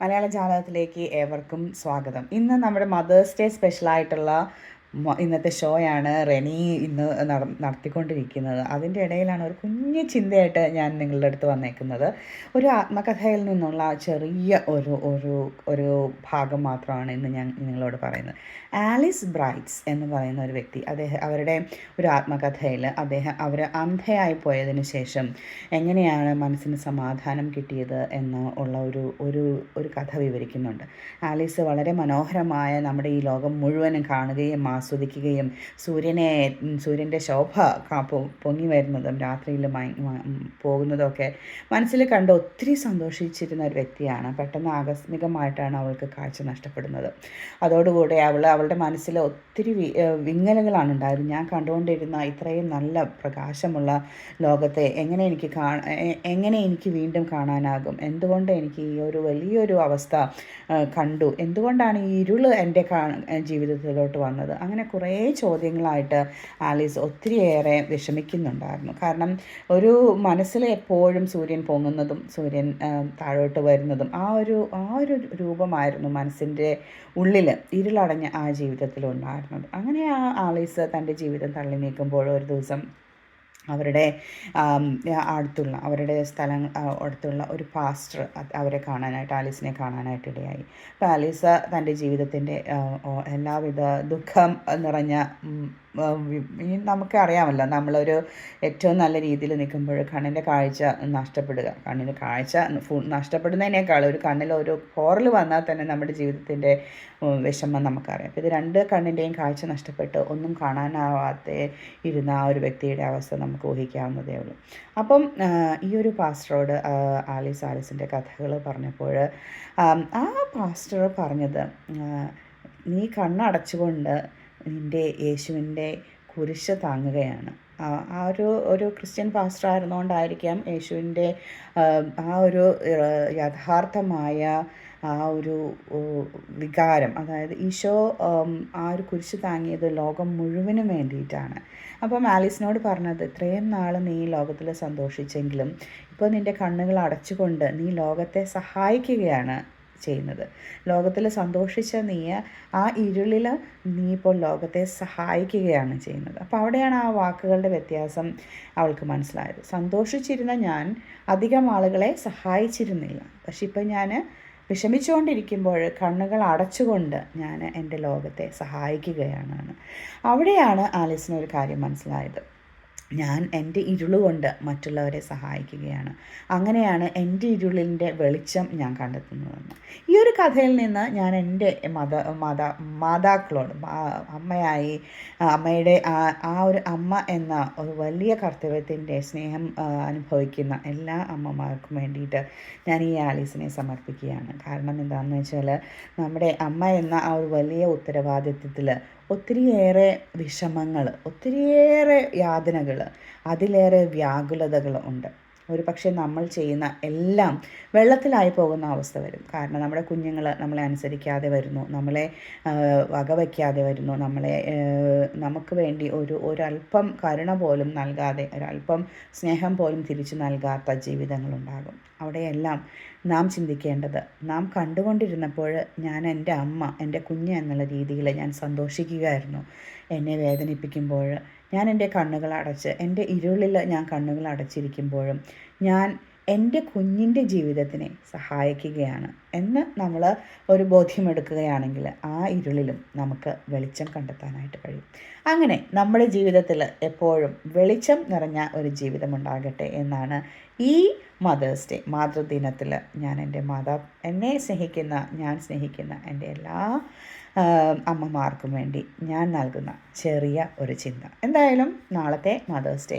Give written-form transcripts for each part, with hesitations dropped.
മലയാള ജാലകത്തിലേക്ക് ഏവർക്കും സ്വാഗതം. ഇന്ന് നമ്മുടെ മദേഴ്സ് ഡേ സ്പെഷ്യലായിട്ടുള്ള ഇന്നത്തെ ഷോയാണ് റെനി ഇന്ന് നടത്തിക്കൊണ്ടിരിക്കുന്നത്. അതിൻ്റെ ഇടയിലാണ് ഒരു കുഞ്ഞു ചിന്തയായിട്ട് ഞാൻ നിങ്ങളുടെ അടുത്ത് വന്നേക്കുന്നത്. ഒരു ആത്മകഥയിൽ നിന്നുള്ള ചെറിയ ഒരു ഒരു ഒരു ഭാഗം മാത്രമാണ് ഇന്ന് ഞാൻ നിങ്ങളോട് പറയുന്നത്. ആലിസ് ബ്രൈറ്റ്സ് എന്ന് പറയുന്ന ഒരു വ്യക്തി, അവരുടെ ഒരു ആത്മകഥയിൽ അവർ അന്ധയായി പോയതിനു ശേഷം എങ്ങനെയാണ് മനസ്സിന് സമാധാനം കിട്ടിയത് എന്ന് ഉള്ള ഒരു കഥ വിവരിക്കുന്നുണ്ട്. ആലീസ് വളരെ മനോഹരമായ നമ്മുടെ ഈ ലോകം മുഴുവനും കാണുകയും ആസ്വദിക്കുകയും സൂര്യൻ്റെ ശോഭ പൊങ്ങി വരുന്നതും രാത്രിയിൽ പോകുന്നതൊക്കെ മനസ്സിൽ കണ്ട് ഒത്തിരി സന്തോഷിച്ചിരുന്ന ഒരു വ്യക്തിയാണ്. പെട്ടെന്ന് ആകസ്മികമായിട്ടാണ് അവൾക്ക് കാഴ്ച നഷ്ടപ്പെടുന്നത്. അതോടുകൂടി അവളുടെ മനസ്സിൽ ഒത്തിരി വിങ്ങലുകളാണ് ഉണ്ടായത്. ഞാൻ കണ്ടുകൊണ്ടിരുന്ന ഇത്രയും നല്ല പ്രകാശമുള്ള ലോകത്തെ എങ്ങനെ എനിക്ക് വീണ്ടും കാണാനാകും? എന്തുകൊണ്ട് എനിക്ക് ഈ ഒരു വലിയൊരു അവസ്ഥ കണ്ടു? എന്തുകൊണ്ടാണ് ഈ ഇരുള് എൻ്റെ ജീവിതത്തിലോട്ട് വന്നത്? അങ്ങനെ കുറേ ചോദ്യങ്ങളായിട്ട് ആലീസ് ഒത്തിരിയേറെ വിഷമിക്കുന്നുണ്ടായിരുന്നു. കാരണം ഒരു മനസ്സിൽ എപ്പോഴും സൂര്യൻ പൊങ്ങുന്നതും സൂര്യൻ താഴോട്ട് വരുന്നതും ആ ഒരു രൂപമായിരുന്നു മനസ്സിൻ്റെ ഉള്ളിൽ ഇരുളടഞ്ഞ ആ ജീവിതത്തിലുണ്ടായിരുന്നത്. അങ്ങനെ ആലീസ് തൻ്റെ ജീവിതം തള്ളി നീക്കുമ്പോൾ ഒരു ദിവസം അവരുടെ അടുത്തുള്ള ഒരു പാസ്റ്റർ അവരെ കാണാനായിട്ട് ആലീസിനെ കാണാനായിട്ട് ഇടയായി. അപ്പോൾ ആലീസ് തൻ്റെ ജീവിതത്തിൻ്റെ എല്ലാവിധ ദുഃഖം നിറഞ്ഞ നമുക്കറിയാമല്ലോ, നമ്മളൊരു ഏറ്റവും നല്ല രീതിയിൽ നിൽക്കുമ്പോൾ കണ്ണിൻ്റെ കാഴ്ച നഷ്ടപ്പെടുക, കണ്ണിൻ്റെ കാഴ്ച നഷ്ടപ്പെടുന്നതിനേക്കാൾ ഒരു കണ്ണിൽ ഒരു പോറൽ വന്നാൽ തന്നെ നമ്മുടെ ജീവിതത്തിൻ്റെ വിഷമം നമുക്കറിയാം. അപ്പോൾ ഇത് രണ്ട് കണ്ണിൻ്റെയും കാഴ്ച നഷ്ടപ്പെട്ട് ഒന്നും കാണാനാവാതെ ഇരുന്ന ആ ഒരു വ്യക്തിയുടെ അവസ്ഥ നമുക്ക് ഊഹിക്കാവുന്നതേ ഉള്ളൂ. അപ്പം ഈ ഒരു പാസ്റ്ററോട് ആലീസിൻ്റെ കഥകൾ പറഞ്ഞപ്പോൾ ആ പാസ്റ്റർ പറഞ്ഞത്, നീ കണ്ണടച്ചുകൊണ്ട് നിൻ്റെ യേശുവിൻ്റെ കുരിശ് താങ്ങുകയാണ്. ഒരു ക്രിസ്ത്യൻ പാസ്റ്റർ ആയിരുന്നുകൊണ്ടായിരിക്കാം യേശുവിൻ്റെ ആ ഒരു യഥാർത്ഥമായ ആ ഒരു വികാരം, അതായത് ഈശോ ആ ഒരു കുരിശ് താങ്ങിയത് ലോകം മുഴുവനും വേണ്ടിയിട്ടാണ്. അപ്പം ആലീസിനോട് പറഞ്ഞത്, ഇത്രയും നാൾ നീ ലോകത്തിൽ സന്തോഷിച്ചെങ്കിലും ഇപ്പോൾ നിൻ്റെ കണ്ണുകൾ അടച്ചുകൊണ്ട് നീ ലോകത്തെ സഹായിക്കുകയാണ് ചെയ്യുന്നത്. ലോകത്തിൽ സന്തോഷിച്ച നീ ആ ഇരുളിൽ നീ ഇപ്പോൾ ലോകത്തെ സഹായിക്കുകയാണ് ചെയ്യുന്നത്. അപ്പോൾ അവിടെയാണ് ആ വാക്കുകളുടെ വ്യത്യാസം അവൾക്ക് മനസ്സിലായത്. സന്തോഷിച്ചിരുന്ന ഞാൻ അധികം ആളുകളെ സഹായിച്ചിരുന്നില്ല, പക്ഷെ ഇപ്പം ഞാൻ വിഷമിച്ചുകൊണ്ടിരിക്കുമ്പോൾ കണ്ണുകൾ അടച്ചുകൊണ്ട് ഞാൻ എൻ്റെ ലോകത്തെ സഹായിക്കുകയാണ്. അവിടെയാണ് ആലീസിനൊരു കാര്യം മനസ്സിലായത്. ഞാൻ എൻ്റെ ഇരുളുകൊണ്ട് മറ്റുള്ളവരെ സഹായിക്കുകയാണ്. അങ്ങനെയാണ് എൻ്റെ ഇരുളിൻ്റെ വെളിച്ചം ഞാൻ കണ്ടെത്തുന്നതെന്ന്. ഈ ഒരു കഥയിൽ നിന്ന് ഞാൻ എൻ്റെ മാതാക്കളോട്, അമ്മയുടെ ആ ഒരു അമ്മ എന്ന ഒരു വലിയ കർത്തവ്യത്തിൻ്റെ സ്നേഹം അനുഭവിക്കുന്ന എല്ലാ അമ്മമാർക്കും വേണ്ടിയിട്ട് ഞാൻ ഈ ആലീസിനെ സമർപ്പിക്കുകയാണ്. കാരണം എന്താണെന്ന് വെച്ചാൽ, നമ്മുടെ അമ്മ എന്ന ആ ഒരു വലിയ ഉത്തരവാദിത്വത്തിൽ ഒത്തിരിയേറെ വിഷമങ്ങൾ, ഒത്തിരിയേറെ യാതനകൾ, അതിലേറെ വ്യാകുലതകൾ ഉണ്ട്. ഒരു പക്ഷേ നമ്മൾ ചെയ്യുന്ന എല്ലാം വെള്ളത്തിലായി പോകുന്ന അവസ്ഥ വരും. കാരണം നമ്മുടെ കുഞ്ഞുങ്ങൾ നമ്മളെ അനുസരിക്കാതെ വരുന്നു, നമ്മളെ വകവയ്ക്കാതെ വരുന്നു, നമുക്ക് വേണ്ടി ഒരല്പം കരുണ പോലും നൽകാതെ, ഒരല്പം സ്നേഹം പോലും തിരിച്ചു നൽകാത്ത ജീവിതങ്ങളുണ്ടാകും. അവിടെയെല്ലാം നാം ചിന്തിക്കേണ്ടത്, നാം കണ്ടുകൊണ്ടിരുന്നപ്പോൾ ഞാൻ എൻ്റെ അമ്മ, എൻ്റെ കുഞ്ഞ് എന്നുള്ള രീതിയിൽ ഞാൻ സന്തോഷിക്കുകയായിരുന്നു. എന്നെ വേദനിപ്പിക്കുമ്പോൾ ഞാൻ എൻ്റെ കണ്ണുകൾ അടച്ച്, എൻ്റെ ഇരുളിൽ ഞാൻ കണ്ണുകൾ അടച്ചിരിക്കുമ്പോഴും ഞാൻ എൻ്റെ കുഞ്ഞിൻ്റെ ജീവിതത്തിനെ സഹായിക്കുകയാണ് എന്ന് നമ്മൾ ഒരു ബോധ്യമെടുക്കുകയാണെങ്കിൽ ആ ഇരുളിലും നമുക്ക് വെളിച്ചം കണ്ടെത്താനായിട്ട് കഴിയും. അങ്ങനെ നമ്മുടെ ജീവിതത്തിൽ എപ്പോഴും വെളിച്ചം നിറഞ്ഞ ഒരു ജീവിതം ഉണ്ടാകട്ടെ എന്നാണ് ഈ മദേഴ്സ് ഡേ, മാതൃദിനത്തിൽ ഞാൻ ഞാൻ സ്നേഹിക്കുന്ന എൻ്റെ എല്ലാ അമ്മമാർക്കും വേണ്ടി ഞാൻ നൽകുന്ന ചെറിയ ഒരു ചിന്ത. എന്തായാലും നാളത്തെ മദേഴ്സ് ഡേ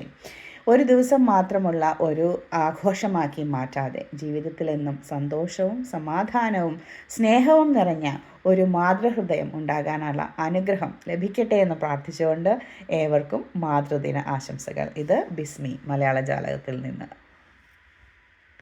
ഒരു ദിവസം മാത്രമുള്ള ഒരു ആഘോഷമാക്കി മാറ്റാതെ ജീവിതത്തിലെന്നും സന്തോഷവും സമാധാനവും സ്നേഹവും നിറഞ്ഞ ഒരു മാതൃഹൃദയം ഉണ്ടാകാനുള്ള അനുഗ്രഹം ലഭിക്കട്ടെ എന്ന് പ്രാർത്ഥിച്ചുകൊണ്ട് ഏവർക്കും മാതൃദിന ആശംസകൾ. ഇത് ബിസ്മി, മലയാള ജാലകത്തിൽ നിന്ന്.